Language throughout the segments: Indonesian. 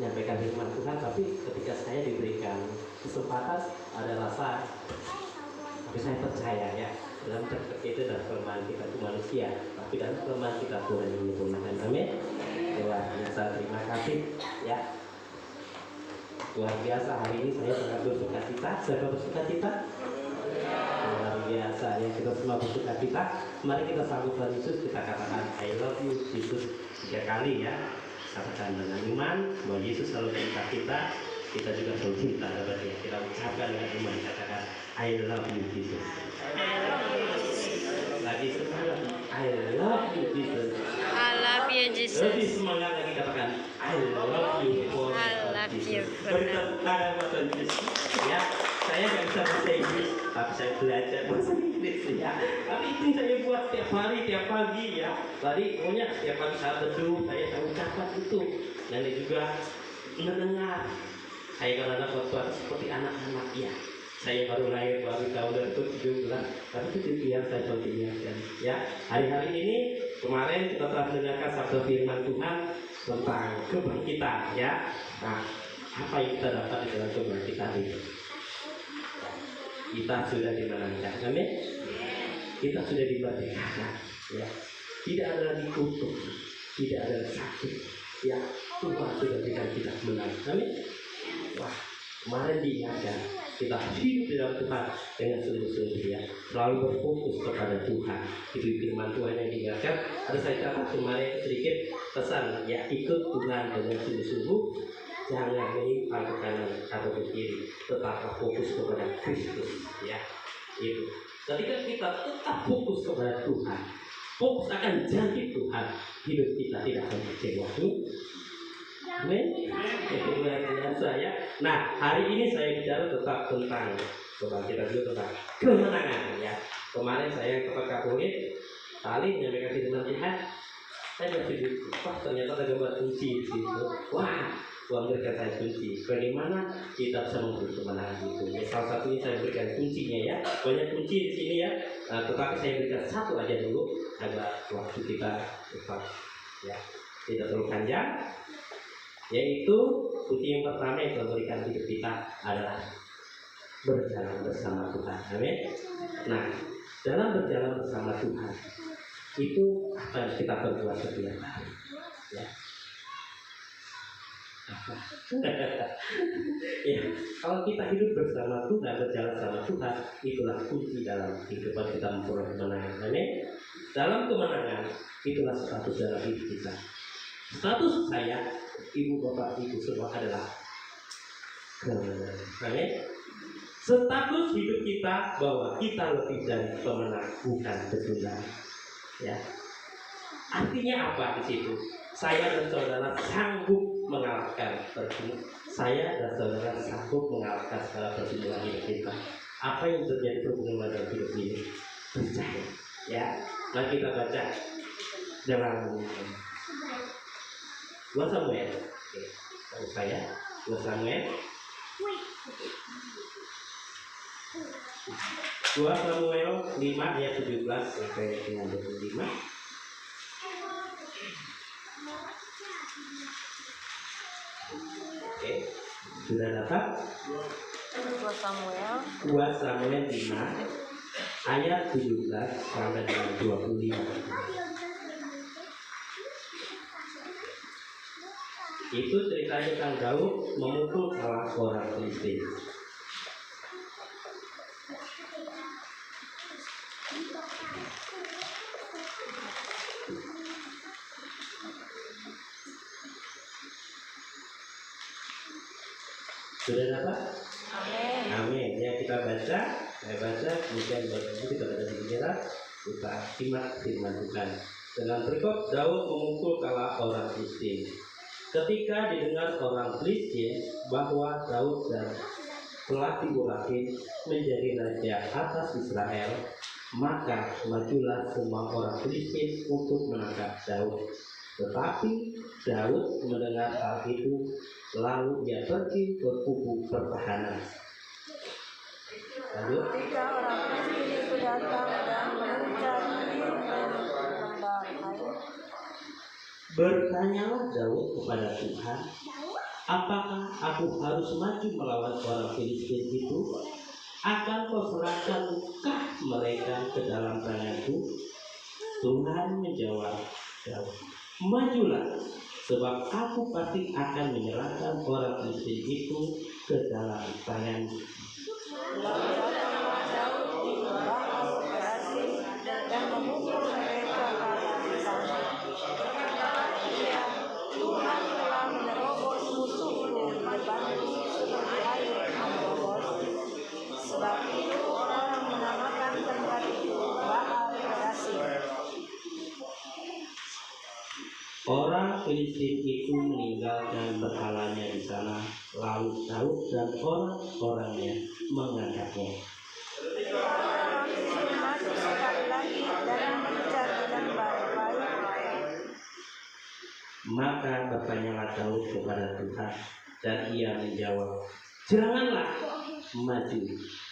menyampaikan firman Tuhan, tapi ketika saya diberikan kesempatan ada rasa, tapi saya percaya ya dalam itu dalam kelemahan kita itu manusia, tapi dalam kelemahan kita Tuhan yang menyempurnakan. Amin. Luar biasa, terima kasih ya. Luar biasa, hari ini saya sangat bersuka cita. Siapa bersuka cita? Luar biasa ya, kita semua bersuka cita. Mari kita sambut Tuhan Yesus, kita katakan I love you Jesus 3 kali ya. Katakan dengan iman bahwa Yesus selalu cinta kita, kita juga selalu cinta kepada Dia. Kita ucapkan dengan iman, katakan I love you Jesus. Lagi semangat, I love you Jesus. I love you Jesus. Lebih semangat lagi, katakan I love you for Jesus. Beri tepuk tangan buat Tuhan Yesus. Ya, saya nggak bisa bahasa Inggris, tapi saya belajar bahasa Inggris ya. Tapi itu saya buat tiap hari, tiap pagi ya. Tadi pokoknya tiap pagi saat teduh saya ucapkan itu. Dan juga mendengar. Saya kadang-kadang waktu seperti anak-anak ya. Saya baru lahir baru tahun 2017, tapi itu yang saya coba ingatkan ya. Hari-hari ini kemarin kita telah mendengarkan sabda firman Tuhan tentang kebangkitan ya. Nah, apa yang kita dapat di dalam kebangkitan itu? Kita sudah dimenangkan, amin. Kita sudah dimerdekakan ya. Tidak ada lagi kutuk, tidak ada sakit ya. Tuhan sudah berikan kita menang, amin. Wah, kemarin diingatkan kita hidup di dalam Tuhan dengan sungguh-sungguh ya, selalu berfokus kepada Tuhan. Itu firman Tuhan yang diingatkan. Ada saya catat kemarin sedikit pesan ya, ikut Tuhan dengan sungguh-sungguh, jangan menyimpang ke kanan atau ke kiri, tetaplah fokus kepada Kristus ya. Itu ketika kita tetap fokus kepada Tuhan, fokus akan janji Tuhan, hidup kita tidak akan kecewa. Amin. Itu luar biasa ya. Nah, hari ini saya bicara tetap tentang, coba kita dulu tentang kemenangan ya. Kemarin saya kepada Katolik kali menyampaikan firman Tuhan, saya berpikir, wah ternyata ada gambar kunci di situ. Wah, Tuhan berikan saya kunci. Bagaimana kita bisa memberi kemenangan itu? Ya, salah satunya saya berikan kuncinya ya. Banyak kunci di sini ya. Tetapi saya berikan satu aja dulu agar waktu kita cepat ya, tidak terlalu panjang. Yaitu kunci yang pertama yang memberikan hidup kita adalah berjalan bersama Tuhan. Amin. Nah, dalam berjalan bersama Tuhan itu apa yang kita perbuat setiap hari ya. Apa? Ya, kalau kita hidup bersama Tuhan, berjalan bersama Tuhan, itulah kunci dalam kehidupan kita memperoleh kemenangan. Amin. Dalam kemenangan itulah status dalam hidup kita. Status saya, ibu bapak ibu semua adalah kemenangan. Amin. Status hidup kita bahwa kita lebih dari pemenang, bukan petunggal. Ya. Artinya apa di situ? Saya dan saudara sanggup mengalahkan perjuangan. Saya dan saudara sanggup mengalahkan segala perjuangan hidup kita. Apa yang terjadi perjuangan dalam hidup ini? Percaya. Ya. Mari kita baca dalam 2 Samuel. Oke. Saya 2 Samuel 5 ayat 17 sampai dengan 25. Oke, sudah dapat? 2 Samuel 5 ayat 17 sampai dengan 25. Itu ceritanya tentang Daud memukul salah orang Filistin. Sudah dapat? Amin. Amin. Ya, kita baca, saya baca, kemudian kita baca di bicara, kita simak firman Tuhan. Dengan berikut, Daud memukul kepala orang Filistin. Ketika didengar orang Filistin bahwa Daud telah diurapi menjadi raja atas Israel, maka majulah semua orang Filistin untuk menangkap Daud. Tetapi Daud mendengar hal itu, lalu dia pergi ke kubu pertahanan. Lalu ketika orang Filistin itu datang dan mencari bertanyalah Daud kepada Tuhan, apakah aku harus maju melawan orang Filistin itu? Akan kau serahkankah mereka ke dalam tanganku? Tuhan menjawab Daud, majulah, sebab aku pasti akan menyerahkan orang Filistin itu ke dalam tanganmu. Lalu datanglah Daud di Baal-Perasim dan memukul mereka habis-habisan. Berkatalah ia, Tuhan telah menerobos musuhku di depanku seperti air menerobos. Sebab itu orang menamakan tempat itu Baal-Perasim. Orang Filistin itu meninggalkan berhalanya di sana, lalu Daud dan orang-orangnya mengangkatnya. Orang Filistin maju sekali lagi dan mengejar dengan baik-baik. Maka bertanyalah Daud kepada Tuhan, dan ia menjawab, janganlah maju,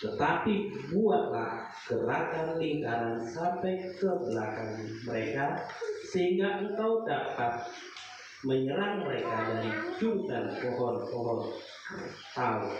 tetapi buatlah gerakan lingkaran sampai ke belakang mereka, sehingga engkau dapat menyerang mereka dari jurusan pohon-pohon tahu.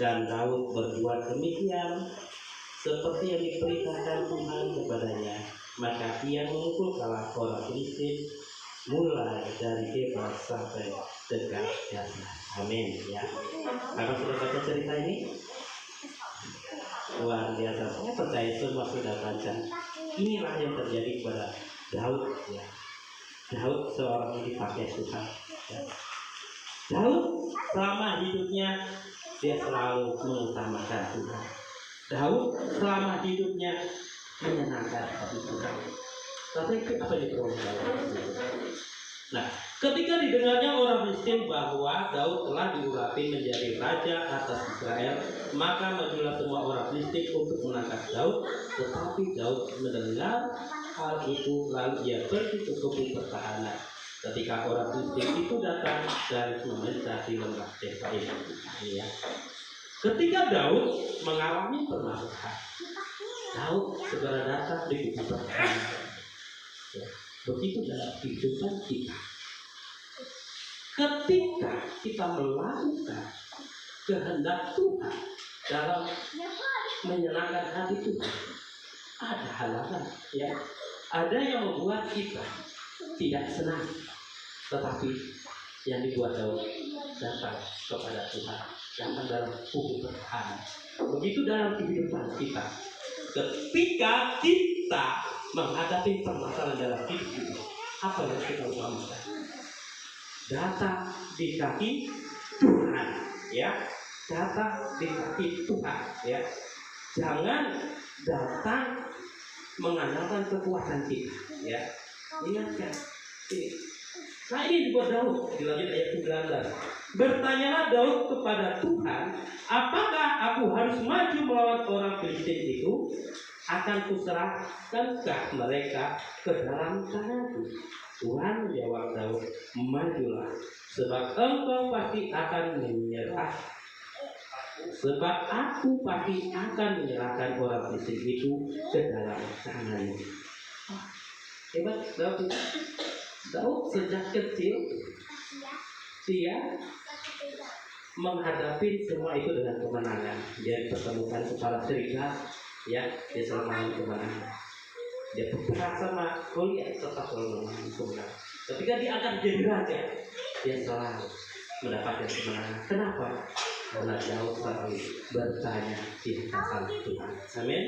Dan Daud berbuat demikian seperti yang diperintahkan Tuhan kepadanya. Maka ia memukul kalah orang Filistin mulai dari Geba sampai dekat Gaza. Amin. Ya. Apa sudah baca cerita ini? Luar biasa. Saya percaya semua sudah baca. Inilah yang terjadi kepada Daud. Ya. Daud seorang yang dipakai Tuhan. Ya. Daud selama hidupnya dia selalu mengutamakan Tuhan. Daud selama hidupnya menyenangkan hati Tuhan. Tapi apa yang diperlukan? Nah, ketika didengarnya orang Filistin bahwa Daud telah diurapi menjadi raja atas Israel, maka majulah semua orang Filistin untuk menangkap Daud. Tetapi Daud mendengar hal itu, lalu ia pergi ke kebun pertahanan. Ketika orang Filistin itu datang dan memerintah di lembah Refaim. Ya. Ketika Daud mengalami permasalahan, Daud segera datang di kebun pertahanan. Ya. Begitu dalam kehidupan kita. Ketika kita melakukan kehendak Tuhan dalam menyenangkan hati Tuhan, ada halangan, ya. Ada yang membuat kita tidak senang, tetapi yang dibuat Daud datang kepada Tuhan, datang dalam kebun pertahanan. Begitu dalam kehidupan kita, ketika kita menghadapi permasalahan dalam hidup kita, apa yang kita utamakan? Datang di kaki Tuhan, ya. Datang di kaki Tuhan, ya. Jangan datang mengandalkan kekuatan kita, ya. Ingatkan ini. Nah, ini dibuat Daud di lanjut ayat 19. Bertanyalah Daud kepada Tuhan, apakah aku harus maju melawan orang Filistin itu? Akan kuserahkankah mereka ke dalam tanganku? Tuhan menjawab Daud, majulah, sebab engkau pasti akan menyerah. Sebab aku pasti akan menyerahkan orang Filistin itu ke dalam tanganmu. Hebat Daud. Daud sejak kecil dia menghadapi semua itu dengan kemenangan. Dia dipertemukan kepala serigala, ya, dia selalu mengalami kemenangan. Dia berperang sama Goliat tetap selalu mengalami kemenangan. Ketika dia akan jadi raja, dia selalu mendapatkan kemenangan. Kenapa? Karena Daud selalu bertanya di hadapan Tuhan. Amin.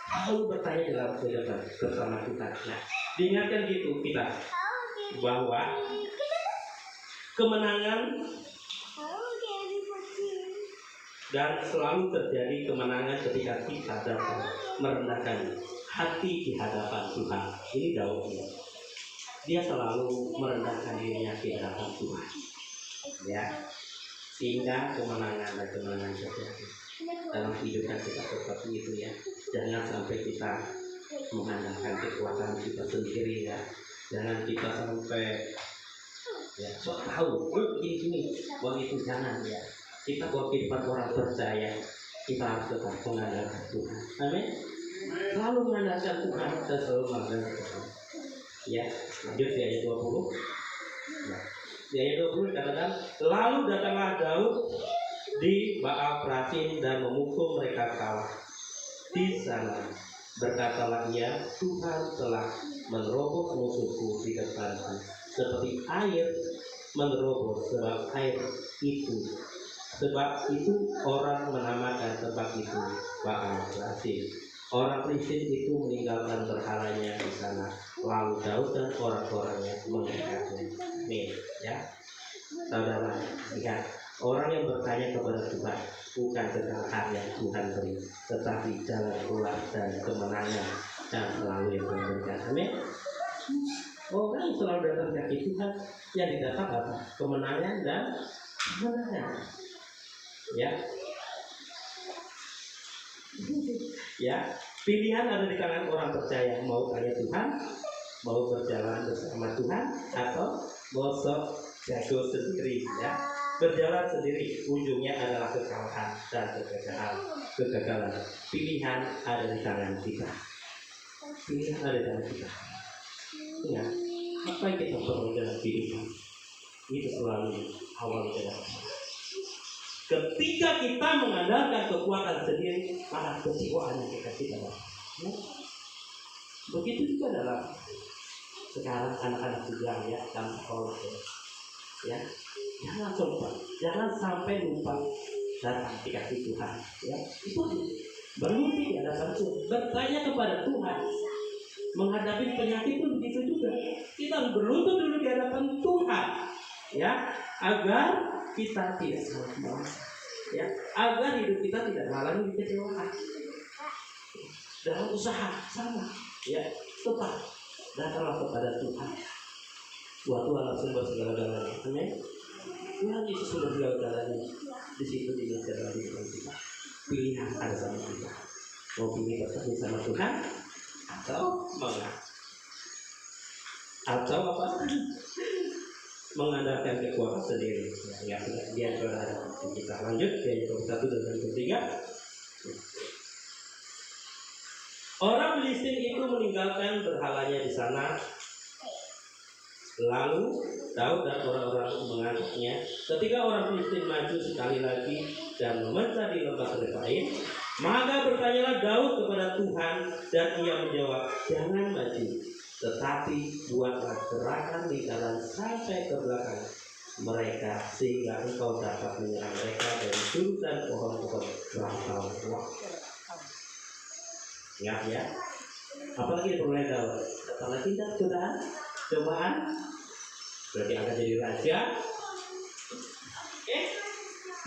Lalu bertanya dalam kehidupan bersama Tuhan. Nah, diingatkan gitu kita bahwa kemenangan dan selalu terjadi kemenangan ketika kita datang merendahkan hati di hadapan Tuhan. Ini Daud, dia selalu merendahkan dirinya di hadapan Tuhan, ya, sehingga kemenangan dan kemenangan terjadi dalam kehidupan kita seperti itu, ya. Jangan sampai kita mengandalkan kekuatan kita sendiri ya. Jangan kita sampai ya sok tahu ini begitu, jangan ya. Kita buat kehidupan orang percaya, kita harus tetap mengandalkan Tuhan. Amin. Selalu mengandalkan Tuhan dan selalu mengandalkan Tuhan. Ya, lanjut di ayat 20. Ya. Di ayat 20 dikatakan, lalu datanglah Daud di Baal Prasim dan memukul mereka kalah. Di sana berkatalah ia, Tuhan telah menerobos musuhku di depanku, seperti air menerobos sebab air itu. Sebab itu orang menamakan tempat itu Baal Prasim. Orang Filistin itu meninggalkan berhalanya di sana. Lalu Daud dan orang-orangnya mengikatnya. Nih, ya, saudara, lihat, orang yang bertanya kepada Tuhan bukan kekalahan yang Tuhan beri, tetapi jalan keluar dan kemenangan dan selalu yang memberikan. Amin. Orang yang selalu datang ke Tuhan yang didapat apa? Kemenangan dan kemenangan. Ya. Ya, pilihan ada di tangan orang percaya, mau tanya Tuhan, mau berjalan bersama Tuhan, atau mau sok jago sendiri. Ya, berjalan sendiri ujungnya adalah kekalahan dan kegagalan. Pilihan ada di tangan kita. Pilihan ada di tangan kita. Ya, apa yang kita perlu dalam kehidupan itu selalu awal dari ketika kita mengandalkan kekuatan sendiri, maka kecewa yang kita dapat. Ya. Begitu juga dalam sekarang anak-anak juga ya dalam sekolah ya. Jangan sampai lupa datang dikasih Tuhan. Ya, itu berhenti di hadapan Tuhan, bertanya kepada Tuhan. Menghadapi penyakit pun begitu juga. Kita berlutut dulu di hadapan Tuhan, ya, agar kita tidak salah, ya, agar hidup kita tidak mengalami kekecewaan. Dalam usaha sama, ya, tetap datanglah kepada Tuhan. Tuhan sumber segala-galanya. Amin. Tuhan Yesus sumber segala-galanya. Di situ dijelaskan di dalam kita. Pilihan ada sama kita. Mau pilih bertemu sama Tuhan atau mengalah, atau apa? Mengandalkan kekuatan sendiri. Ya, dia berada. Kita lanjut ke ayat 21 dan 23. Orang Filistin itu meninggalkan berhalanya di sana. Lalu Daud dan orang-orang mengangkatnya. Ketika orang Filistin maju sekali lagi dan memecah di lembah Refaim, maka bertanyalah Daud kepada Tuhan, dan ia menjawab, jangan maju, tetapi buatlah gerakan lingkaran sampai ke belakang mereka, sehingga engkau dapat menyerang mereka dari jurusan pohon-pohon rantau. Ingat ya, apalagi diperoleh Daud. Apalagi tidak cobaan, berarti akan jadi raja.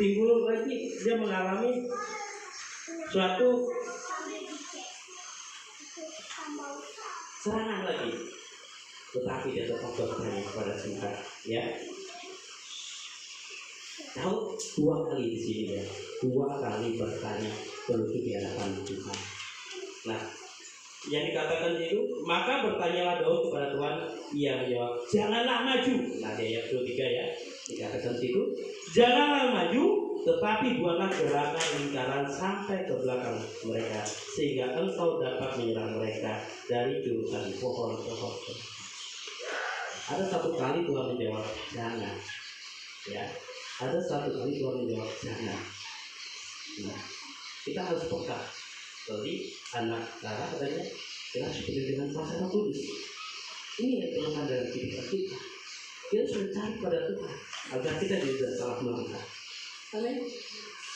Timbul lagi dia mengalami suatu serangan lagi, tetapi dia tetap bertanya kepada Tuhan. Ya, tahu dua kali di sini ya, dua kali bertanya berlutut di hadapan Tuhan. Nah, yang dikatakan itu, maka bertanyalah Daud kepada Tuhan, ia menjawab, janganlah maju. Nah, di ayat 23 ya, dikatakan situ, janganlah maju, tetapi buatlah gerakan lingkaran sampai ke belakang mereka, sehingga engkau dapat menyerang mereka dari jurusan pohon-pohon. Ada satu kali Tuhan menjawab, jangan. Ya, ada satu kali Tuhan menjawab, jangan. Nah, kita harus peka. Jadi anak Sarah katanya kita harus berdiri dengan kuasa Roh Kudus. Ini yang terletak dalam kehidupan kita. Kita harus mencari pada Tuhan agar kita tidak salah melangkah. Amin.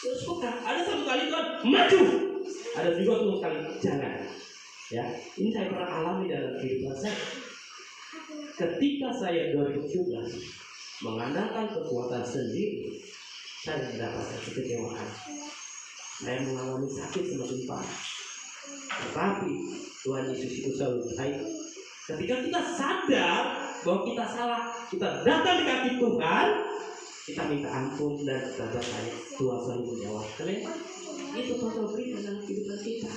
Terus bukan ada satu kali Tuhan maju, ada juga satu kali jangan. Ya, ini saya pernah alami dalam kehidupan saya. Ketika saya 2017 mengandalkan kekuatan sendiri, saya mendapatkan kekecewaan. Saya mengalami sakit semakin parah. Tetapi Tuhan Yesus itu selalu baik. Ketika kita sadar bahwa kita salah, kita datang di kaki Tuhan, kita minta ampun dan kita bertanya, Tuhan selalu menjawab. Itu Tuhan berikan dalam kehidupan kita.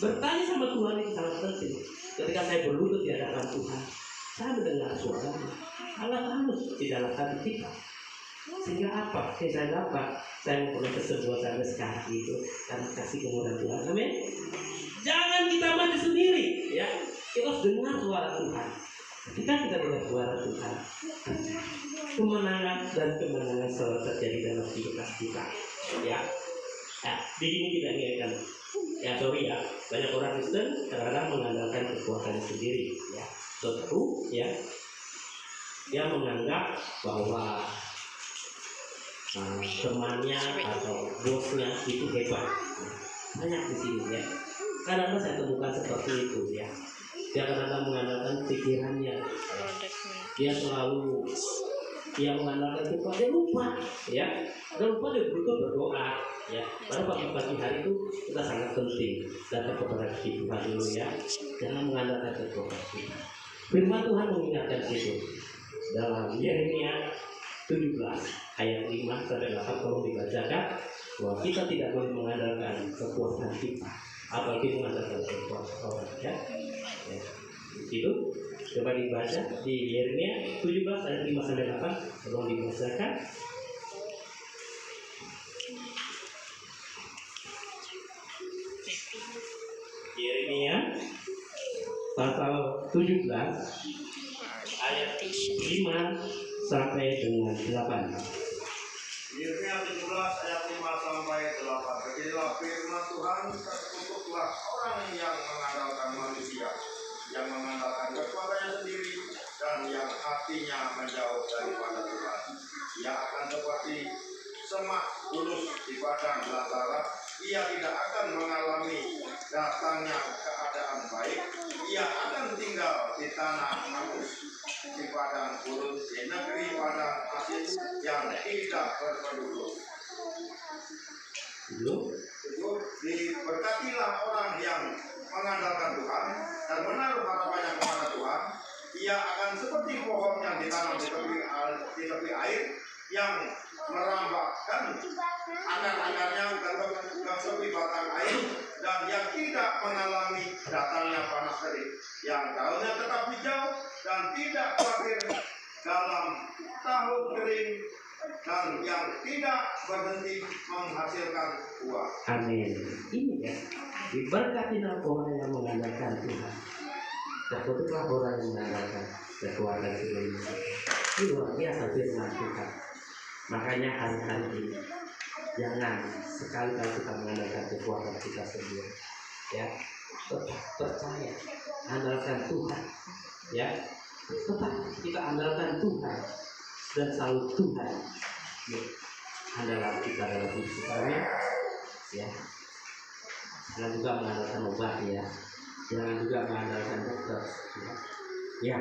bertanya sama Tuhan itu sangat penting. Ketika saya berlutut di hadapan Tuhan, saya mendengar suaranya. Allah halus di dalam hati kita. Sehingga apa? Saya dapat, saya memperoleh kesembuhan sampai sekarang itu karena kasih kemurahan Tuhan. Amin. Jangan kita mati sendiri, ya. Kita harus dengar suara Tuhan. Ketika kita dengar suara Tuhan, kemenangan dan kemenangan selalu terjadi dalam hidup kita, ya. Nah, di sini kita ingatkan, ya sorry ya, banyak orang Kristen kadang-kadang mengandalkan kekuatannya sendiri, ya. Satu, ya, dia menganggap bahwa temannya atau bosnya itu hebat. Banyak di sini, ya. Kadang-kadang saya temukan seperti itu, ya. Dia kadang-kadang mengandalkan pikirannya, dia selalu mengandalkan itu, dia lupa, ya. Dia lupa dia berdoa, ya. Pada pagi-pagi hari itu kita sangat penting datang kepada Tuhan dulu, ya. Jangan mengandalkan kekuatan kita. Firman Tuhan mengingatkan situ dalam Yeremia 17 ayat 5 sampai 8, tolong dibacakan bahwa kita tidak boleh mengandalkan kekuatan kita, apalagi mengandalkan kekuatan orang, ya. Itu coba dibaca di Yeremia 17 ayat 5 sampai 8, tolong dibacakan. Yeremia pasal 17 ayat 5 sampai dengan 8. Yeremia 17 ayat 5 sampai 8. Beginilah firman Tuhan, terkutuklah orang yang mengandalkan manusia, yang mengandalkan kekuatannya sendiri, dan yang hatinya menjauh daripada Tuhan. Ia akan seperti semak bulus di padang belantara. Ia tidak akan mengalami datangnya keadaan baik. Ia akan tinggal di tanah hangus, di padang gurun, di negeri padang asin yang tidak berpenduduk. Diberkatilah orang yang mengandalkan Tuhan dan menaruh harapannya kepada Tuhan. Ia akan seperti pohon yang ditanam di tepi air, yang merambahkan akar-akarnya dan seperti batang air, dan yang tidak mengalami datangnya panas terik, yang daunnya tetap hijau dan tidak khawatir dalam tahun kering, dan yang tidak berhenti menghasilkan buah. Amin. Ini, ya, diberkatilah orang yang mengandalkan Tuhan. Terkutuklah orang yang mengandalkan kekuatan Tuhan. Ini luar biasa firman Tuhan. Makanya hari-hari ini jangan sekali-kali kita mengandalkan kekuatan kita sendiri, ya. Tetap percaya, andalkan Tuhan, ya. Tetap kita andalkan Tuhan dan selalu Tuhan, ya, andalan kita dalam hidup kita, ya. Jangan juga mengandalkan obat, ya. Jangan juga mengandalkan dokter, ya. Ya,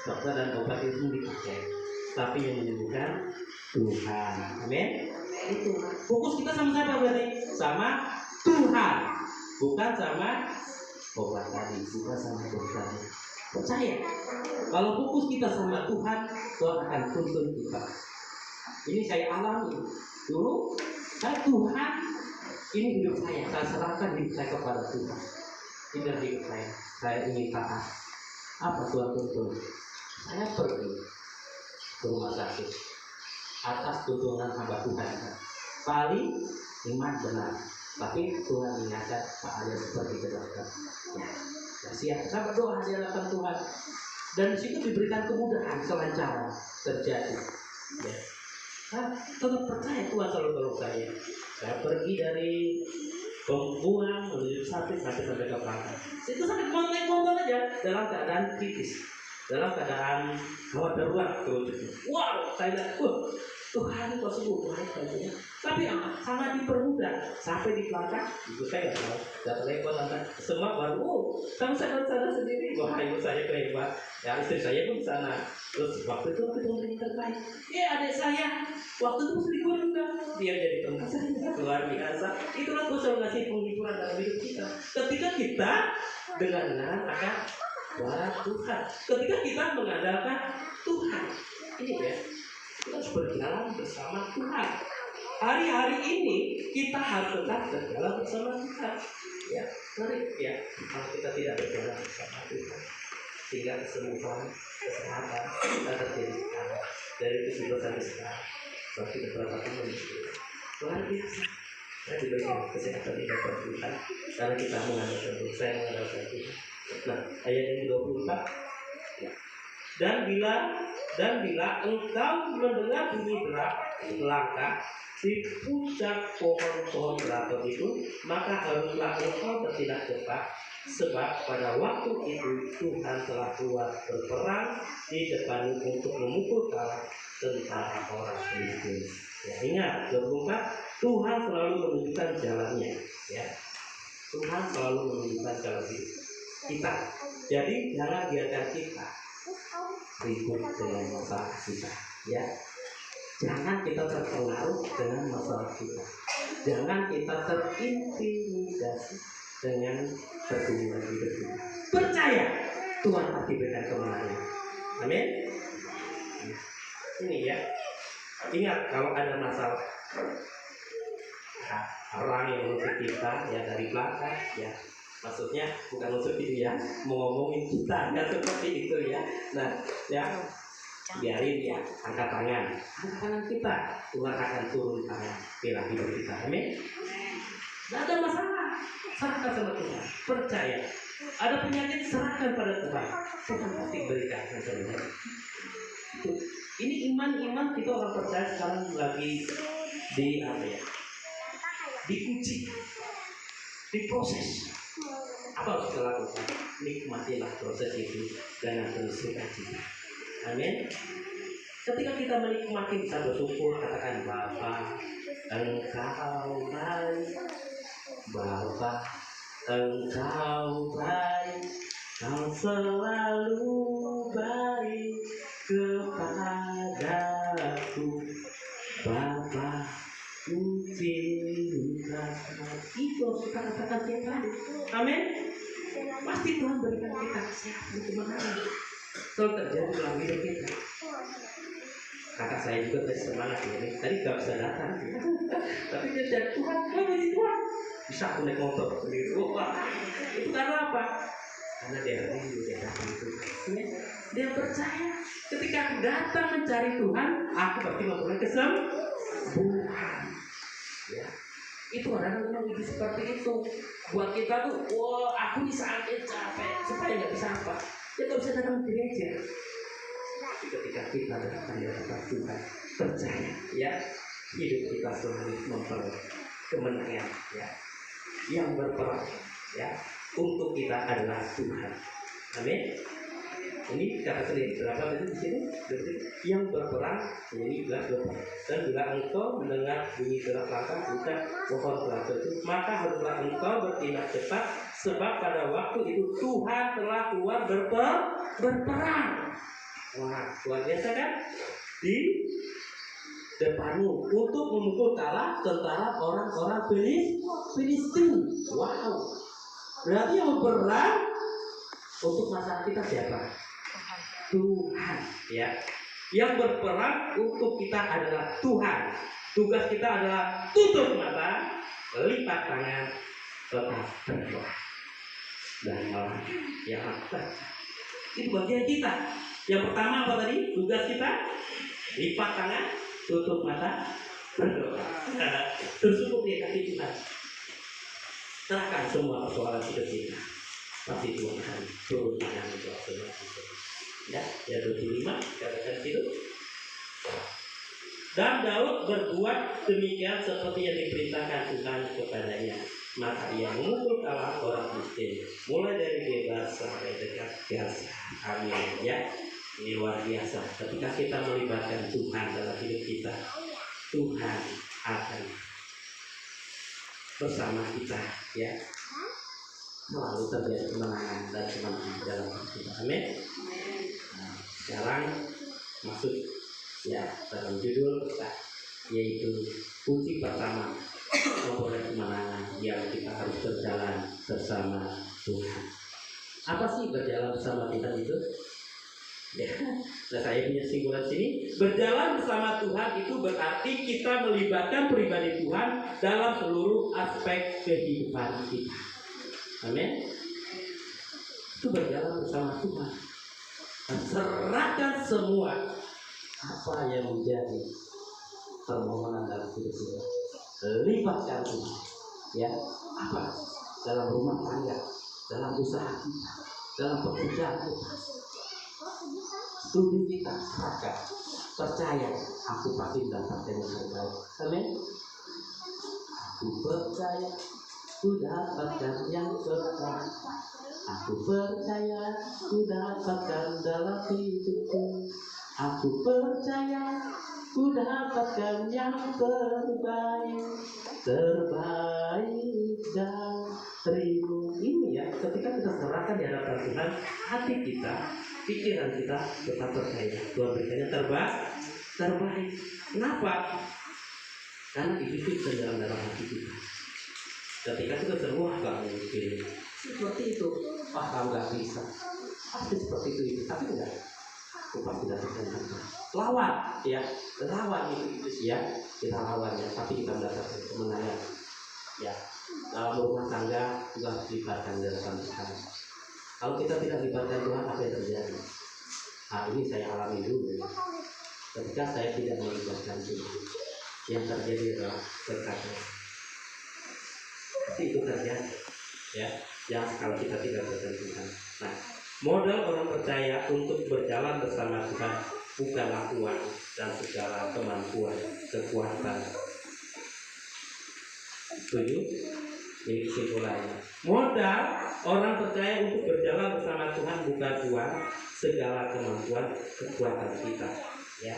dokter dan obat itu dipakai, tapi yang menyembuhkan Tuhan. Amin. Itu fokus kita sama siapa berarti? Sama Tuhan, bukan sama obat tadi, bukan sama dokter. Percaya, kalau fokus kita sama Tuhan, Tuhan akan tuntun kita. Ini saya alami dulu. Tuhan, ini hidup saya serahkan hidup saya kepada Tuhan. Ini hidup saya ingin taat. Apa Tuhan tuntun? Saya pergi ke rumah sakit atas tuntunan hamba Tuhan. Paling iman benar, tapi Tuhan ingatkan Pak Arya seperti dokter. Ya, siap. Saya berdoa di hadapan Tuhan, dan di situ diberikan kemudahan, kelancaran terjadi. Ya. Saya tetap percaya Tuhan selalu tolong saya. Saya pergi dari pembuang menuju sakit sampai ke belakang. Itu sakit naik motor aja dalam keadaan kritis, dalam keadaan gawat darurat. Wow, saya lihat, Tuhan kok sembuh baik katanya. Tapi sangat dipermudah sampai di belakang. Ibu saya nggak tahu, datang lepas lantai semua baru. Kamu sana sendiri. Wah, ibu saya kehebat. Ya, istri saya pun sana. Terus waktu itu yang terbaik. Ya, adik saya waktu itu mesti juga. Dia jadi teman saya luar biasa. Itulah Tuhan selalu ngasih penghiburan dalam hidup kita. Ketika kita dengar akan suara Tuhan. Ketika kita mengandalkan Tuhan. Ini, ya. Kita harus berjalan bersama Tuhan. hari-hari ini kita harus tetap berjalan bersama Tuhan. Ya, mari ya, kalau kita tidak berjalan bersama Tuhan, sehingga kesembuhan, kesehatan kita terjadi sekarang dari 17 sampai sekarang, berarti beberapa tahun itu luar biasa. Saya diberikan kesehatan di dalam Tuhan karena kita mengandalkan Tuhan. Saya mengandalkan Tuhan. Nah, ayat yang 24. Ya. Dan bila engkau mendengar bunyi langkah di puncak pohon-pohon beratur itu, maka haruslah engkau bertindak cepat, sebab pada waktu itu Tuhan telah keluar berperang di depanmu untuk memukul kalah tentara orang Filistin. Ya, ingat 24, Tuhan selalu menunjukkan jalannya. Ya, Tuhan selalu menunjukkan jalan hidup kita. Jadi jangan biarkan kita ribut dengan masalah kita. Ya, jangan kita terpengaruh dengan masalah kita. Jangan kita terintimidasi dengan pertumbuhan hidup kita. Percaya Tuhan pasti berikan kemenangan. Amin. Ini ya. Ingat kalau ada masalah, orang yang ngusik kita ya dari belakang ya, maksudnya bukan ngusik itu ya, mau ngomongin kita ya seperti itu ya. Nah ya, biarin ya, angkat tangan kita, Tuhan akan turun tangan bela hidup kita. Amin. Tidak ada masalah, serahkan sama Tuhan. Percaya, ada penyakit serahkan pada Tuhan. Tuhan pasti berikan yang terbaik. Ini iman kita orang percaya sekarang lagi di apa ya? Diuji, diproses. Apa harus kita lakukan? Nikmatilah proses itu dengan penuh sukacita. Amin. Ketika kita menikmati, kita bersyukur, katakan Bapa, Engkau baik. Bapa, Engkau baik. Kau selalu baik kepadaku. Bapa, puji kasih. Itu harus kita katakan tiap hari. Amin. Pasti Tuhan berikan kita kesehatan, kemenangan. Selalu terjadi dalam hidup kita. Kakak saya juga tadi semangat ini. Tadi gak bisa datang, tapi dia cari Tuhan, Tuhan. Bisa aku naik motor sendiri. Wah, itu karena apa? Karena dia rindu, dia datang itu. Dia percaya ketika aku datang mencari Tuhan, aku pasti memperoleh kesembuhan. Ya, itu orang yang uji seperti itu. Buat kita tuh, wah aku di saat capek, supaya nggak bisa apa? Dia nggak bisa datang ke gereja. Tapi ketika kita datang di hadapan Tuhan, percaya, ya, hidup kita selalu memperoleh kemenangan, ya. Yang berperang, ya, untuk kita adalah Tuhan. Amin. Ini kata sendiri berapa tadi di sini? Yang berperang ini berperang. Dan bila engkau mendengar bunyi gerak langkah bukan pohon beratur itu, maka haruslah engkau bertindak cepat, sebab pada waktu itu Tuhan telah keluar berperang. Wah, luar biasa kan? Di depanmu untuk memukul kalah tentara orang-orang Filistin. Wow. Berarti yang berperang untuk masalah kita siapa? Tuhan, ya. Yang berperang untuk kita adalah Tuhan. Tugas kita adalah tutup mata, lipat tangan, tetap berdoa dan malam yang akan. Itu bagian kita. Yang pertama apa tadi? Tugas kita lipat tangan, tutup mata, berdoa. Bersyukur di hati Tuhan. Serahkan semua persoalan hidup kita. Pasti Tuhan akan turun tangan untuk semua itu. Ya, ya 25 katakan itu. Dan Daud berbuat demikian seperti yang diperintahkan Tuhan kepadanya. Maka ia memukul kalah orang Filistin, mulai dari bebas sampai dekat Gaza. Amin. Ya, ini luar biasa. Ketika kita melibatkan Tuhan dalam hidup kita, Tuhan akan bersama kita. Ya, selalu terjadi kemenangan dan kemenangan dalam hidup kita. Amin. Nah, sekarang masuk ya dalam judul kita, yaitu kunci pertama memperoleh kemenangan yang kita harus berjalan bersama Tuhan. Apa sih berjalan bersama Tuhan itu? Ya. Nah, saya punya simpulan sini, berjalan bersama Tuhan itu berarti kita melibatkan pribadi Tuhan dalam seluruh aspek kehidupan kita. Amin. Itu berjalan bersama Tuhan. Dan serahkan semua apa yang menjadi permohonan dalam hidup kita. Libatkan Tuhan. Ya, apa? Dalam rumah tangga, dalam usaha kita, dalam pekerjaan kita. Studi kita, serahkan. Percaya, aku pasti mendapatkan yang terbaik. Amin. Aku percaya, ku dapatkan yang terbaik. Aku percaya, ku dapatkan dalam hidupku. Aku percaya, ku dapatkan yang terbaik. Terbaik darimu. Ini ya, ketika kita serahkan di hadapan Tuhan, hati kita, pikiran kita tetap percaya Tuhan berikannya terbaik. Kenapa? Karena itu dalam hati kita. Ketika kita terwah kamu mungkin seperti itu, kamu nggak bisa, pasti seperti itu. Tapi enggak, aku pasti dapatkan itu. Lawan, ya, lawan itu ya, kita lawan ya. Tapi kita mendapatkan kemenangan, ya. Dalam rumah tangga juga harus dilibatkan dalam Tuhan. Kalau kita tidak libatkan Tuhan, apa yang terjadi? Nah, ini saya alami dulu. Ketika saya tidak melibatkan Tuhan, yang terjadi adalah berkata. Itu terjadi, ya. Yang kalau kita tidak libatkan Tuhan. Nah, modal orang percaya untuk berjalan bersama Tuhan bukanlah uang dan segala kemampuan, kekuatan. Setuju? Ini kesimpulannya. Modal orang percaya untuk berjalan bersama Tuhan bukan uang, segala kemampuan, kekuatan kita. Ya,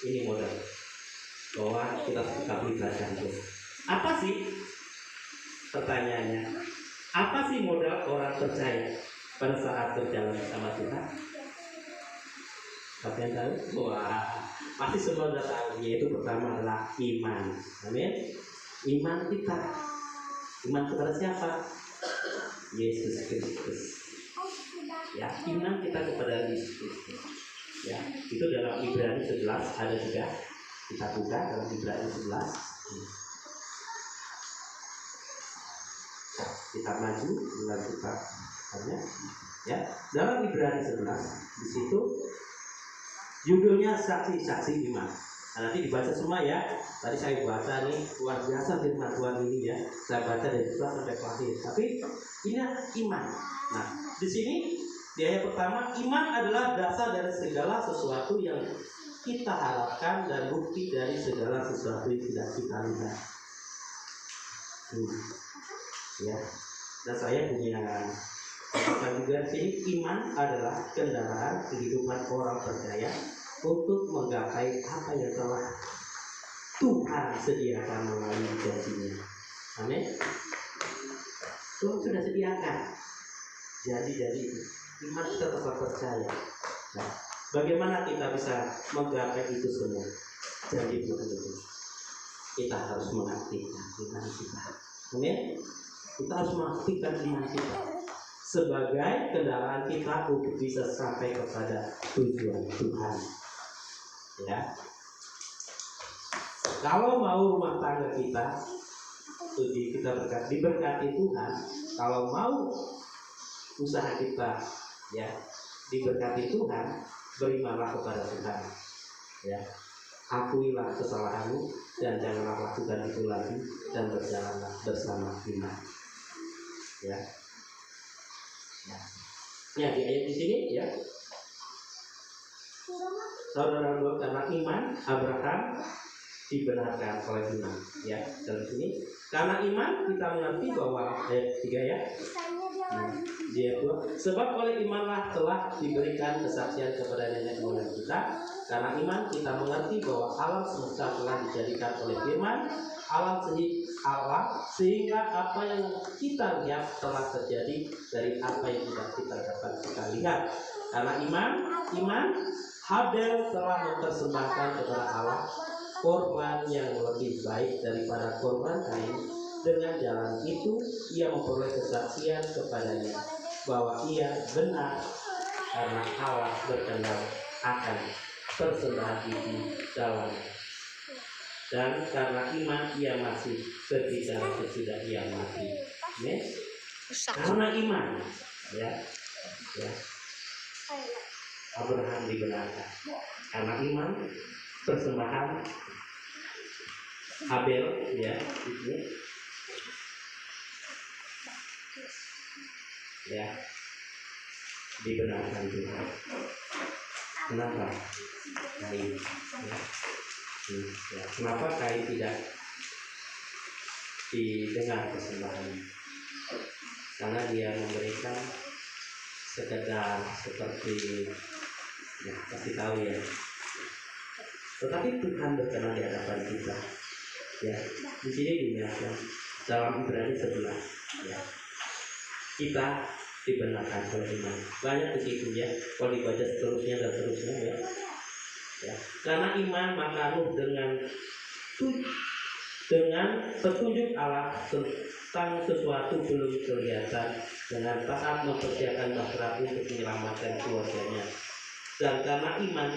ini modal bahwa kita tetap libatkan Tuhan. Apa sih? Pertanyaannya, apa sih modal orang percaya pada saat berjalan bersama Tuhan? Apa yang tahu? Wah, pasti semua sudah tahu. Yaitu pertama adalah iman. Amin. Iman kita. Iman kepada siapa? Yesus Kristus. Ya, iman kita kepada Yesus Kristus. Ya, itu dalam Ibrani 11 ada juga. Kita buka dalam Ibrani 11. Kita maju dengan kita hanya, ya, dalam Ibrani 11 di situ judulnya saksi-saksi iman. Nah, nanti dibaca semua ya. Tadi saya baca nih, luar biasa firman Tuhan ini ya. Saya baca dari kelas sampai kelas ini. Tapi ini iman. Nah, di sini di ayat pertama, iman adalah dasar dari segala sesuatu yang kita harapkan dan bukti dari segala sesuatu yang tidak kita lihat. Ya. Dan saya punya katakan juga sini, iman adalah kendaraan kehidupan orang percaya untuk menggapai apa yang telah Tuhan sediakan melalui janjinya. Amin. Tuhan sudah sediakan janji-janji iman kita tetap percaya. Nah, bagaimana kita bisa menggapai itu semua? Janji Tuhan itu kita harus mengaktifkan iman kita. Amin. Kita harus mengaktifkan iman kita sebagai kendaraan kita untuk bisa sampai kepada tujuan Tuhan. Ya, kalau mau rumah tangga kita diberkati Tuhan, kalau mau usaha kita ya diberkati Tuhan, berimanlah kepada Tuhan. Ya, akuilah kesalahanmu dan janganlah lakukan itu lagi, dan berjalanlah bersama iman. Ya, ya di ayat di sini ya. Saudara karena iman Abraham dibenarkan oleh iman. Ya, dalam sini karena iman kita mengerti bahwa ayat 3 ya. Dia sebab oleh imanlah telah diberikan kesaksian kepada nenek moyang kita. Karena iman kita mengerti bahwa alam semesta telah dijadikan oleh firman Allah, sehingga apa yang kita lihat telah terjadi dari apa yang tidak kita dapat kita lihat. Karena iman Habel telah mempersembahkan kepada Allah korban yang lebih baik daripada korban Kain. Dengan jalan itu ia memperoleh kesaksian kepadanya bahwa ia benar karena Allah berkenan akan persembahan itu dalam, dan karena iman ia masih ketika sesudah ia mati. Karena iman, ya, Abraham dibenarkan. Karena iman persembahan Habel, ya, itu, ya, dibenarkan juga. Kenapa? Kain, ya. Ya. Kenapa Kain tidak didengar persembahan? Karena dia memberikan sekedar seperti, ya, kasih tahu ya. Tetapi Tuhan berkenan di hadapan kita. Ya, di sini dinyatakan dalam Ibrani 11, ya, kita dibenarkan oleh iman. Banyak di situ ya, kalau dibaca seterusnya dan seterusnya ya. Ya. Karena iman maka Nuh dengan petunjuk Allah tentang sesuatu belum kelihatan, dengan taat mempersiapkan bahtera untuk menyelamatkan keluarganya. Dan karena iman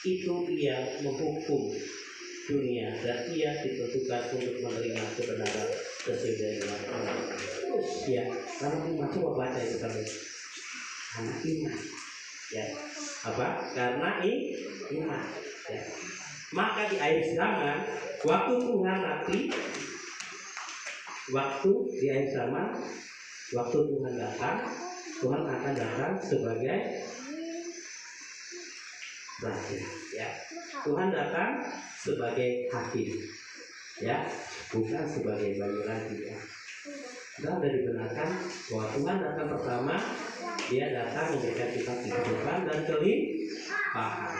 itu ia menghukum dunia dan ia ditentukan untuk menerima kebenaran sesuai dengan Allah. Ya, kalau iman coba baca itu tadi. Karena iman, ya, apa? Karena iman. Ya. Maka di akhir zaman, waktu Tuhan nanti, di akhir zaman, waktu Tuhan datang, Tuhan akan datang sebagai raja, ya. Tuhan datang sebagai hakim, ya, bukan sebagai bayi lagi, ya. Sudah dibenarkan bahwa Tuhan datang pertama, dia datang memberikan kita kehidupan dan kelimpahan.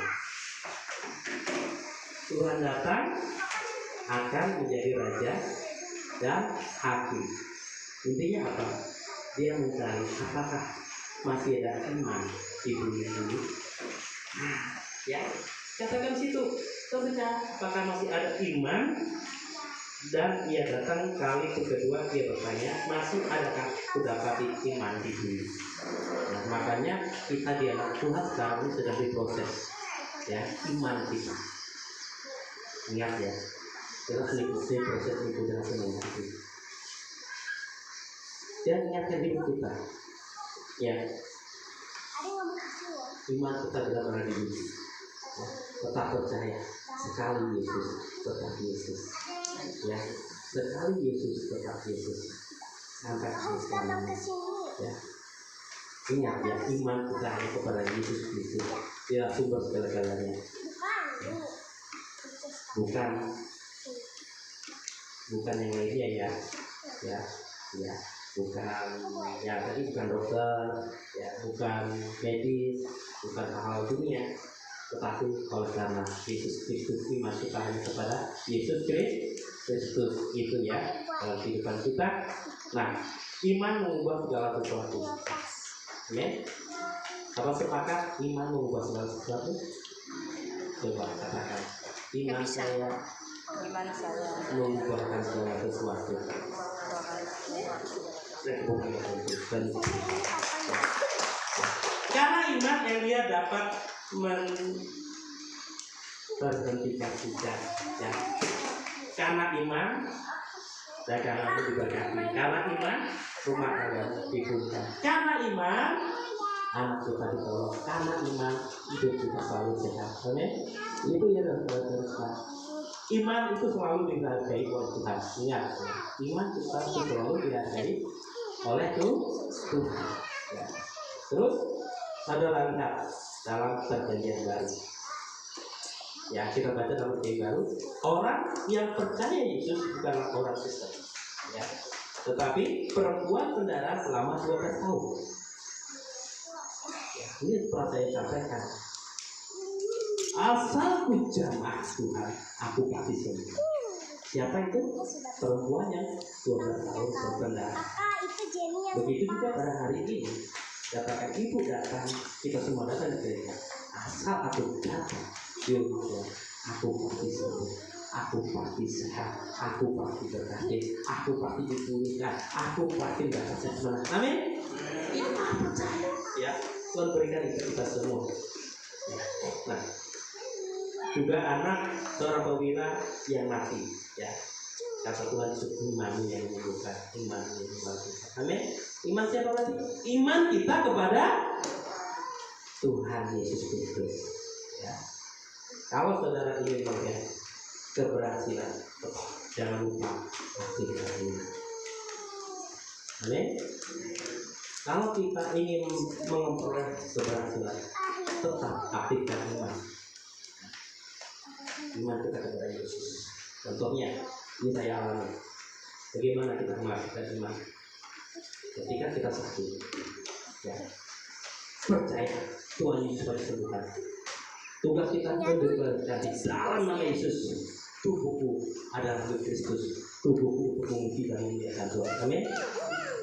Tuhan datang akan menjadi raja dan hakim. Intinya apa? Dia mencari apakah masih ada iman di bumi ini. Ya, katakan situ, apakah masih ada iman? Dan ia datang kali kedua, dia bertanya, masih adakah terdapat iman di bumi? Nah, makanya kita di anak Tuhan sekarang ini sedang diproses, ya, iman kita. Ingat ya, kita mengikuti proses itu dengan senang hati. Dan ingatkan hidup kita, ya, iman kita benar-benar diuji. Ya, tetap percaya sekali Yesus, tetap Yesus. Ya, sekali Yesus, tetap Yesus. Sampai akhir zaman. Ya, ingat ya, iman kita hanya kepada Yesus Kristus. Dia sumber segala-galanya. Ya. Bukan yang lainnya ya, bukan ya, tadi bukan dokter, ya, bukan medis, bukan hal dunia, tetapi oleh karena Yesus Kristus, iman kita hanya kepada Yesus Kristus itu ya dalam kehidupan kita. Nah, iman mengubah segala sesuatu. Amin. Apa sepakat iman mengubah segala sesuatu? Coba katakan, iman saya mengubahkan segala sesuatu. Karena iman yang dia dapat berhentikan kita, ya. Karena iman dagangan diberkati. Karena iman rumah kalian dibuka. Karena iman anak kita ditolong. Karena iman hidup kita selalu sehat. Amin. Itu ya saudara-saudara. Iman itu selalu dihargai oleh Tuhan. Ingat, iman kita itu selalu dihargai oleh Tuhan. Ya. Terus saudara lihat dalam perjanjian baru. Ya, kita baca dalam perjanjian baru, orang yang percaya Yesus bukanlah orang Kristen, ya, tetapi perempuan pendara selama 12 tahun. Ya, ini telah saya sampaikan. Asal ku jamah Tuhan, aku pasti sembuh. Siapa itu? Perempuan yang 12 tahun berpendara. Begitu juga pada hari ini. Katakan ibu datang, kita semua datang ke gereja. Asal aku datang, aku pasti sembuh, aku pasti sehat, aku pasti berkati, aku pasti dipulihkan, aku pasti dapat sesuatu. Amin. Kita percaya, ya. Tuhan berikan itu kita semua. Ya. Nah, juga anak seorang perwira yang mati, ya. Kata Tuhan itu iman yang menyembuhkan, iman yang menyembuhkan. Amin. Iman siapa lagi? Iman kita kepada Tuhan Yesus Kristus. Ya. Kalau saudara ingin melihat keberhasilan, jangan lupa aktifkan iman. Amin. Kalau kita ingin memperoleh keberhasilan, tetap aktifkan iman. Iman kita kepada Yesus. Contohnya, ini saya alami. Bagaimana kita mengaktifkan iman? Ketika kita sakit, ya, percaya Tuhan Yesus pasti sembuhkan. Tugas kita berdoa di dalam nama Yesus. Tubuhku adalah milik Kristus. Tubuhku untuk mengikuti dan memuliakan Tuhan. Amin.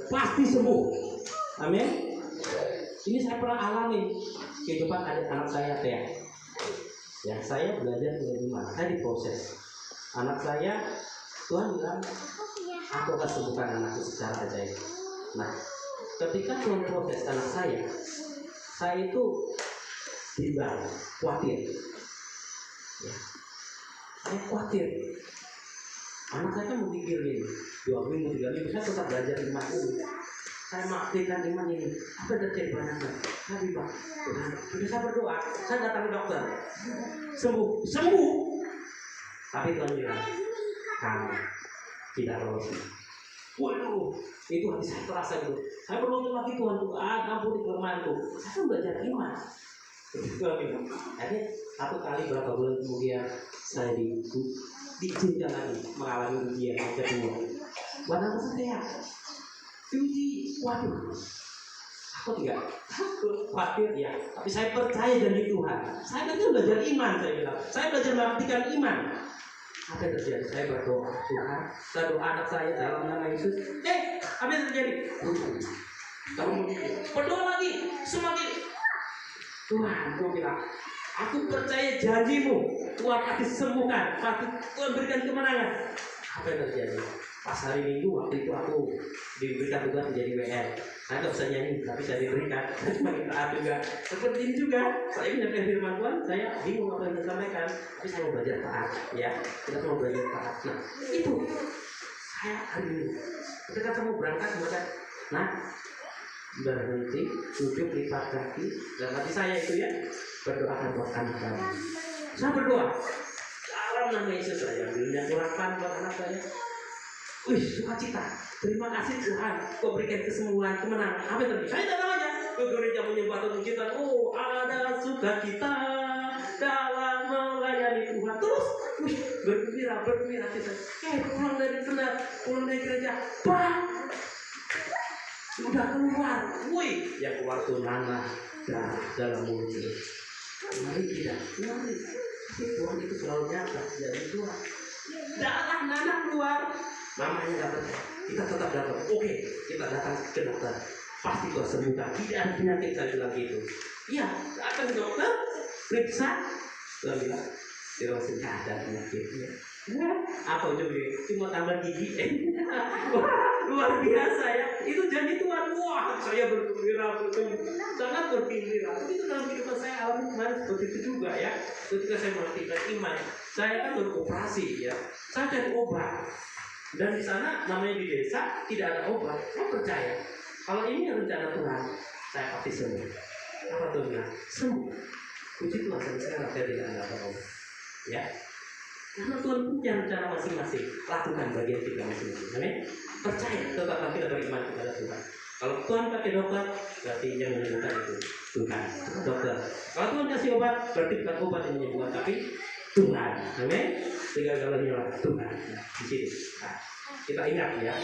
Pasti sembuh. Amin. Ini saya pernah alami kehidupan anak saya Tea. Ya, saya belajar dengan iman. Saya diproses. Anak saya, Tuhan bilang, aku akan sembuhkan anakku secara ajaib. Nah, ketika Tuhan proses anak saya itu bimbang, khawatir. Ya, saya khawatir. Anak saya kan mau dikirim 2 minggu, 3 minggu, saya tetap belajar iman ini. Saya mengaktifkan iman ini. Apa yang terjadi pada anak saya? Bimbang. Sudah saya berdoa, saya datang ke dokter, sembuh. Tapi Tuhan bilang, kamu tidak lolos. Waduh, itu hati saya terasa itu. Saya berdoa lagi, Tuhan, ampuni kelemahanku. Saya kan belajar iman. Jadi 1 kali berapa bulan kemudian saya diizinkan lagi mengalami ujian yang kedua. Wadah saya diuji, waduh, aku tidak takut, khawatir ya. Tapi saya percaya janji Tuhan. Saya kan belajar iman, saya bilang. Saya belajar mengaktifkan iman. Apa yang terjadi? Saya berdoa, Tuhan, saya doa anak saya dalam nama Yesus. Apa yang terjadi? Kamu berdoa lagi, semakin Tuhan, aku bilang, aku percaya janjimu. Tuhan pasti sembuhkan, pasti Tuhan berikan kemenangan. Apa yang terjadi? Pas hari Minggu waktu itu aku diberikan tugas menjadi WR. Saya nggak bisa nyanyi, tapi saya diberikan. Saya cuma taat juga. Seperti ini juga, saya menyampaikan firman Tuhan, saya bingung apa yang disampaikan, tapi saya mau belajar taat. Ya, kita mau belajar taat. Nah, itu saya hari ini. Ketika saya mau berangkat, nah, berhenti, duduk lipat kaki, dan hati saya itu ya berdoakan buat anak kami. Saya berdoa dalam nama Yesus, saya ambilnya kurangkan buat anak saya. Sukacita. Terima kasih Tuhan, Kau berikan kesembuhan, kemenangan. Apa yang terjadi? Saya datang aja ke gereja menyembah Tuhan, pujian. Oh, ada sukacita dalam melayani Tuhan. Terus, bergembira kita. Pulang dari gereja, Pak, sudah keluar. Yang keluar tuh nanah dalam mulut. Mari tidak, mari. Tapi Tuhan itu selalu nyata dari Tuhan. Darah nanah keluar. Namanya dapat, kita tetap dapat. Oke, kita datang ke dokter. Pasti Tuhan sembuhkan. Tidak ada penyakit, saya bilang gitu. Iya, datang ke dokter, periksa. Tuhan bilang, tidak ada penyakitnya. Apa juga? Cuma tambah gigi. Luar biasa ya. Itu janji Tuhan. Wah, saya bergembira, sangat bergembira. Itu dalam kehidupan saya alami kemarin seperti itu juga ya. Ketika saya mengaktifkan iman, saya kan beroperasi ya. Saya cari obat. Dan di sana namanya di desa tidak ada obat. Saya percaya kalau ini rencana Tuhan, saya pasti sembuh. Apa Tuhan bilang? Sembuh. Puji Tuhan, saya tidak ada obat. Ya, karena Tuhan punya rencana masing-masing. Lakukan bagian kita masing-masing. Amin. Percaya, tetaplah kita beriman kepada Tuhan. Kalau Tuhan pakai dokter, berarti yang menyembuhkan itu Tuhan, dokter. Kalau Tuhan kasih obat, berarti bukan obat yang menyembuhkan, tapi Tuhan. Amin. Segala-galanya Tuhan. Nah, di sini. Nah, kita ingat ya,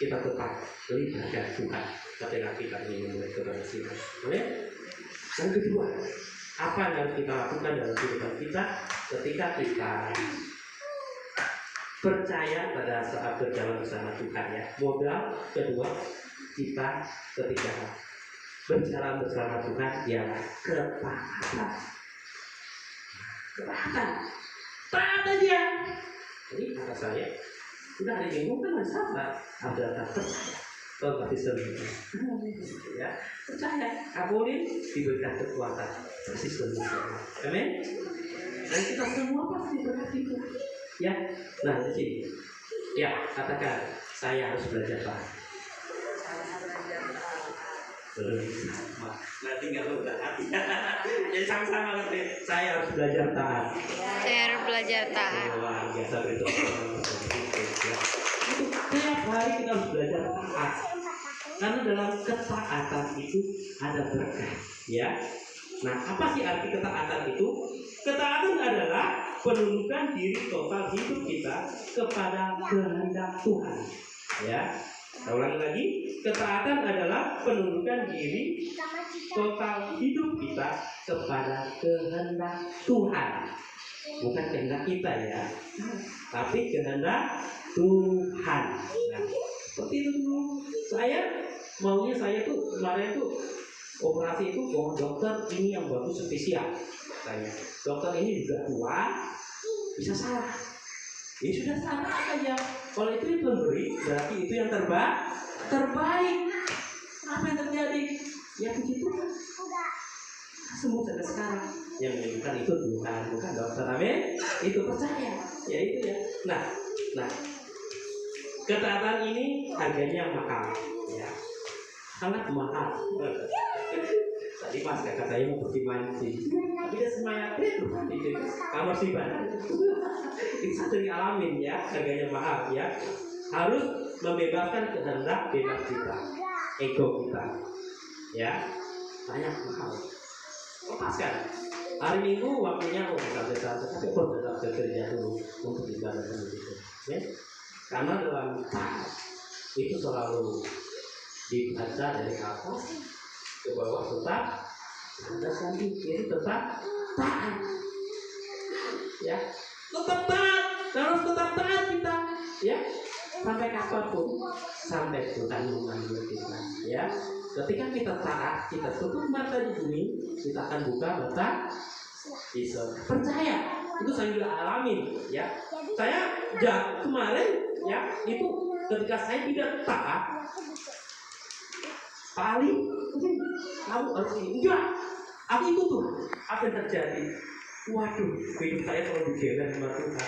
kita tetap libatkan Tuhan ketika kita ingin memulai keberhasilan. Amin. Yang kedua, apa yang harus kita lakukan dalam kehidupan kita ketika kita percaya pada saat berjalan bersama Tuhan ya. Modal kedua kita ketika berjalan bersama Tuhan ialah ketaatan. Taat aja. Jadi kata saya, sudah hari Minggu kan sabar, ada percaya. Kau pasti sembuh. Ya, percaya. Kabulin diberikan kekuatan. Pasti sembuh. Amin. Dan kita semua pasti berkati itu. Ya, nah di sini. Ya, katakan saya harus belajar taat. Sama. Nanti nggak udah hati. Jadi sama-sama nanti. Saya harus belajar taat. Saya harus belajar taat. Luar biasa itu. Ya. Itu tiap hari kita harus belajar taat. Karena dalam ketaatan itu ada berkah. Ya. Nah, apa sih arti ketaatan itu? Ketaatan adalah penundukan diri total hidup kita kepada kehendak Tuhan. Ya. Saya ulangi lagi, ketaatan adalah penundukan diri total hidup kita kepada kehendak Tuhan. Bukan kehendak kita ya, tapi kehendak Tuhan. Nah, seperti itu dulu. Saya tuh kemarin tuh operasi itu dokter ini yang bagus spesial. Saya dokter ini juga tua, bisa salah. Ya sudah salah aja. Kalau itu yang memberi, berarti itu yang terbaik. Apa yang terjadi? Ya begitu. Sembuh sampai sekarang. Yang menyembuhkan itu Tuhan, bukan dokter. Amin. Itu percaya. Ya itu ya. Nah, ketaatan ini harganya mahal. Ya, sangat mahal. Tadi pas kakak saya mau pergi mancing, tapi dia semangat itu kamar si badan itu sering alamin ya, harganya mahal ya. Harus membebaskan kehendak bebas kita, ego kita, ya banyak mahal. Lepaskan. Hari Minggu waktunya santai-santai, tapi kok tetap bekerja dulu untuk ibadah begitu, ya. Karena dalam taat itu selalu dibaca dari atas ke bawah tetap ada sandi kiri tetap taat, ya tetap taat, harus tetap taat kita, ya sampai kapanpun, sampai Tuhan memanggil kita, ya. Ketika kita taat, kita tutup mata di bumi, kita akan buka mata di surga. Percaya, itu saya juga alamin, ya. Saya kemarin, ya itu ketika saya tidak taat, paling kamu harus ini enggak, aku itu tuh apa yang terjadi? Waduh, hidup saya terlalu digelar sama Tuhan.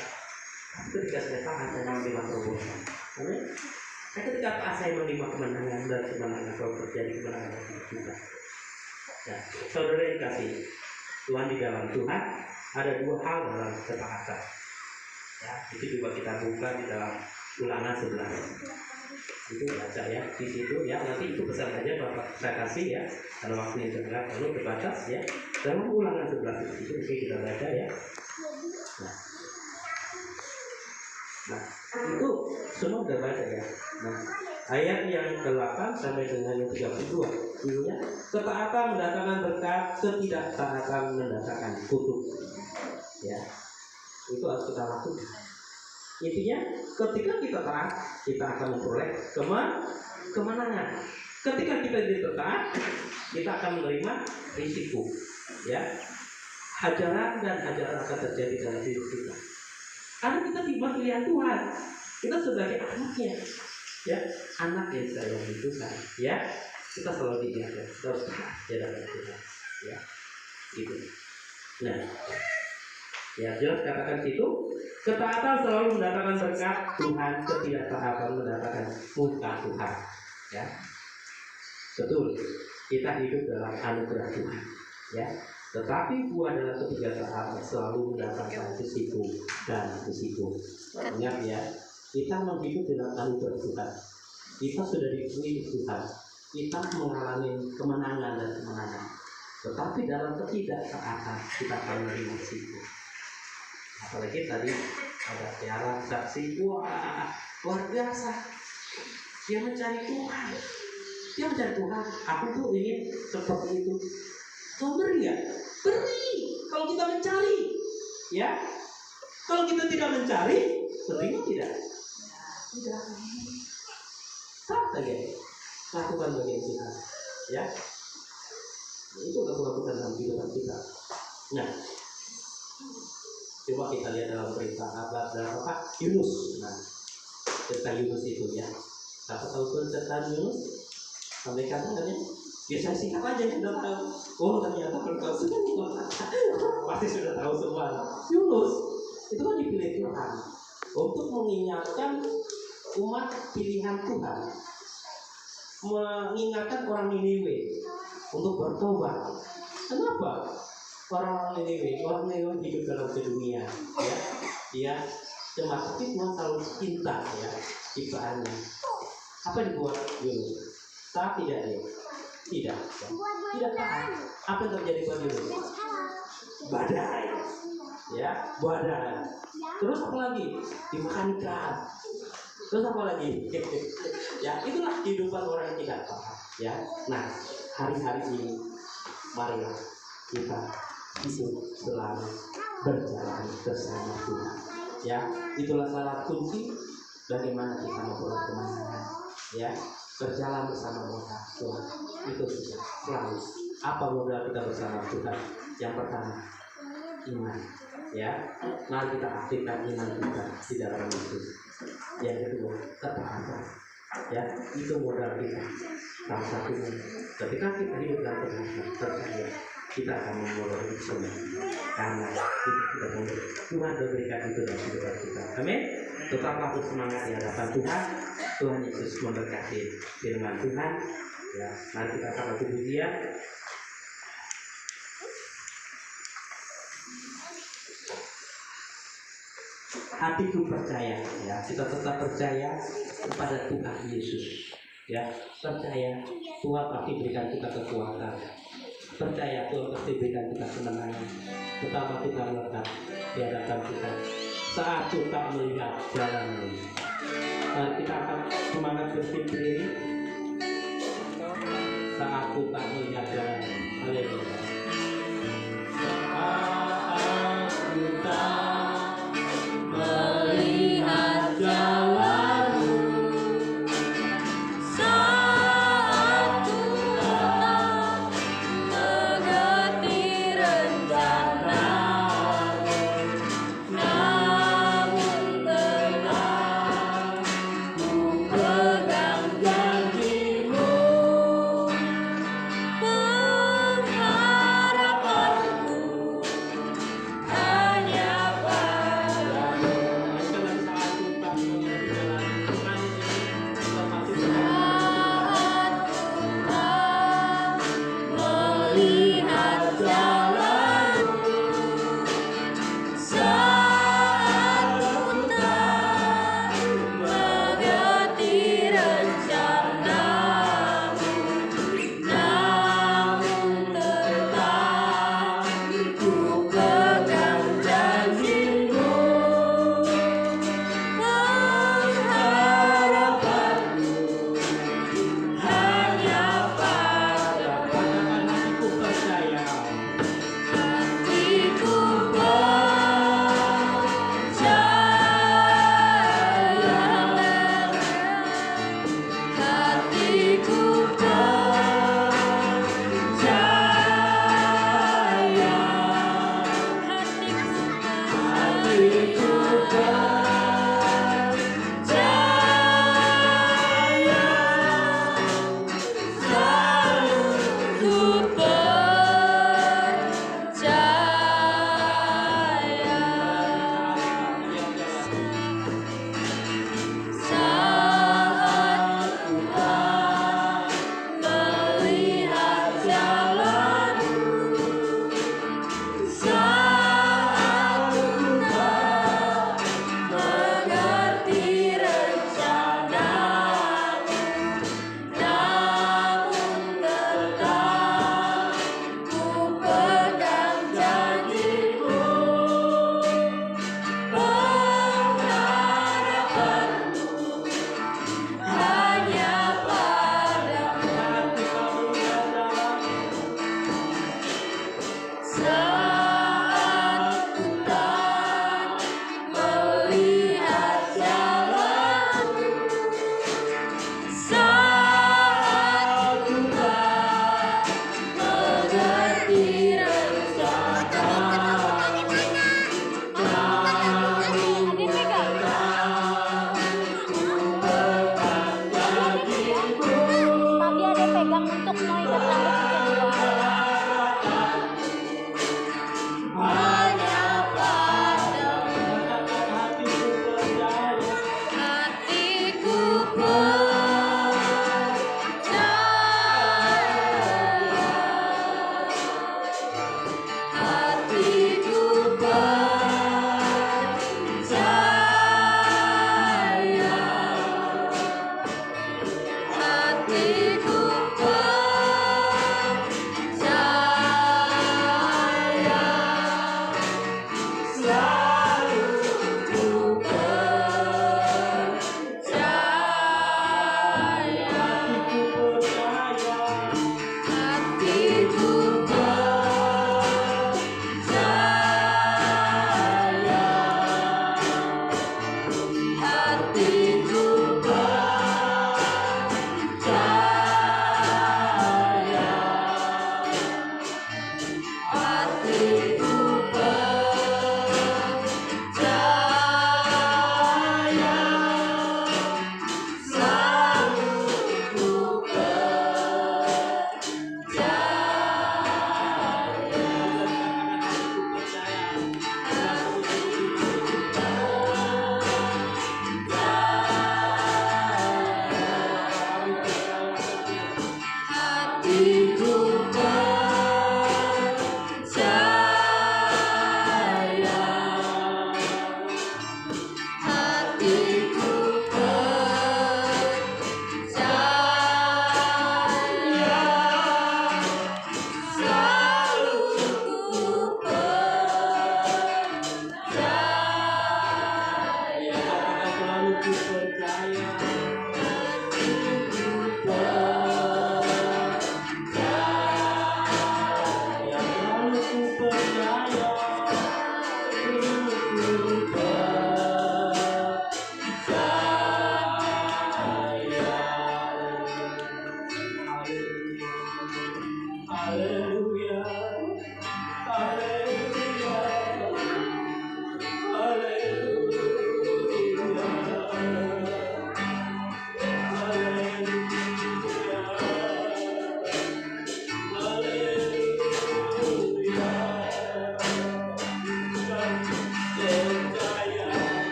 Tapi ketika saya taat, saya menerima terobosan. Ketika taat, saya menerima kemenangan dan kemenangan kalau terjadi kemenangan dalam hidup kita. Nah, saudara yang kasih Tuhan di dalam Tuhan, ada dua hal dalam ketaatan. Ya, itu juga kita buka di dalam Ulangan 11. Itu baca ya di situ ya, nanti itu pesan aja Bapak saya kasih ya, kalau waktunya terbatas lalu terbatas ya, dalam Ulangan 11 itu mungkin kita baca ya. Nah itu semua udah baca ya. Nah ayat yang ke-8 sampai dengan yang 32 judulnya ketaatan mendatangkan berkat, ketidaktaatan mendatangkan kutuk. Ya itu harus kita lakukan. Intinya ketika kita taat, kita akan memperoleh kemenangan. Ketika kita tidak taat, kita akan menerima risiko. Ya, hajaran dan hajaran akan terjadi dalam hidup kita. Karena kita tiba pilihan Tuhan. Kita sebagai anaknya, ya, anak yang disayang Tuhan. Ya, kita selalu dijaga. Kita harus taat di dalam Tuhan. Ya, gitu. Nah. Ya, jelas katakan situ, ketaatan selalu mendatangkan berkat Tuhan, ketidaktaatan mendatangkan murka Tuhan. Ya, betul. Kita hidup dalam anugerah Tuhan. Ya, tetapi buah dalam ketidaktaatan selalu mendatangkan risiko dan risiko. Ingat ya, kita menghidup dalam anugerah Tuhan. Kita sudah diberi Tuhan. Kita mengalami kemenangan dan kemenangan. Tetapi dalam ketidaktaatan kita akan menerima risiko. Apalagi tadi ada Tiara saksi, wah luar biasa, dia mencari Tuhan, aku tuh ingin seperti itu. Kau beri ya? Beri, kalau kita mencari, ya. Kalau kita tidak mencari, terima tidak? Tidak. Taat saja, lakukan bagian kita, ya. Itu kita lakukan dalam kehidupan kita. Nah, coba kita lihat dalam berita dalam apa? Yunus. Nah, cerita Yunus itu ya. Siapa tahu cerita Yunus? Sampaikan tadi. Ya saya singkat aja sudah tahu. Oh ternyata belum tahu semua. Pasti sudah tahu semua. Yunus itu kan dipilih Tuhan untuk mengingatkan umat pilihan Tuhan, mengingatkan orang Niniwe untuk bertobat. Kenapa? Orang Niniwe hidup dalam dunia, ya, dia cuma tapi Tuhan selalu cinta, ya, ciptaannya. Apa dibuat Yunus? Taat tidak dia? Tidak, ya. Tidak taat. Apa yang terjadi pada Yunus? Badai, ya, badai. Terus apa lagi? Dimakan ikan. Terus apa lagi? Ya, itulah kehidupan orang yang tidak taat, ya. Nah, hari-hari ini marilah kita hidup selalu berjalan bersama Tuhan. Ya, itulah salah kunci bagaimana kita memperoleh kemenangan. Ya, berjalan bersama Tuhan itu sudah selalu. Apa modal kita bersama Tuhan? Yang pertama, iman. Ya, mari kita aktifkan iman kita di dalam Yesus. Yang kedua, ketaatan. Ya, itu modal kita. Salah satunya, ketika kita hidup dalam ketaatan, percaya kita akan memulai hidup semua. Karena kita sudah memberi. Tuhan berikan itu dalam kehidupan kita. Amin. Tetaplah bersemangat di hadapan Tuhan. Tuhan Yesus memberkati firman Tuhan. Ya, mari kita sapa tubuh Dia. Hatiku percaya, ya, kita tetap percaya kepada Tuhan Yesus. Ya, percaya Tuhan pasti berikan kita kekuatan. Percaya Tuhan pasti berikan kita kemenangan. Betapa kita lekat di hadapan Tuhan saat kita melihat jalan ini. Mari kita akan semangat berdiri saat kita melihat jalan. Haleluya. Saat kita melihat jalanmu, saat kita mengerti rencanamu, namun tenang ku pegang janjimu. Pengharapanku hanya padamu. Melihat jalanmu, saat kita mengerti rencanamu, namun tetap ku pegang janjimu. Pengharapanku hanya padamu. Hatiku percaya. Hatiku percaya. Hatiku percaya. Hatiku percaya. Selalu ku percaya. Saat Tuhan melihat jalanmu, saat Tuhan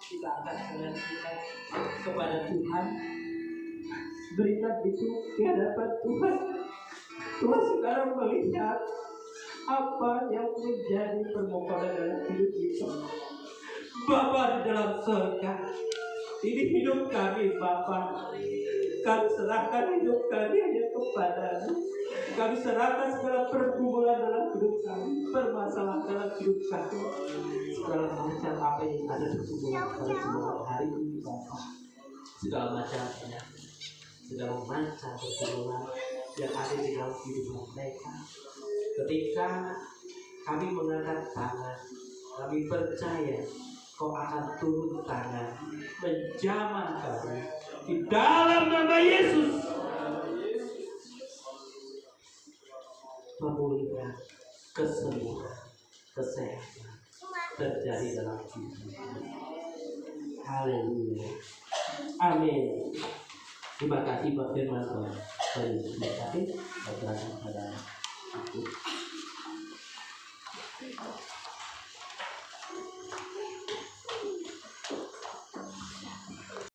kita angkat tangan kita kepada Tuhan, berikan itu di hadapan Tuhan. Tuhan sekarang melihat apa yang menjadi permohonan dalam hidup kita. Bapa di dalam surga, ini hidup kami Bapa. Kami serahkan hidup kami hanya kepadamu. Kami serahkan segala pergumulan dalam hidup kami, permasalahan dalam hidup kami, segala macam apa yang ada berhubungan pada semua hari ini Bapa. Segala macam penyakit, segala macam pergumulan yang ada di dalam hidup mereka. Ketika kami mengangkat tangan, kami percaya Kau akan turun tangan menjamah kami di dalam nama Yesus. Pemulihan, kesembuhan, kesehatan terjadi dalam hidup. Haleluya. Amin. Terima kasih buat firman Tuhan. Terima kasih. Saya serahkan kepada aku.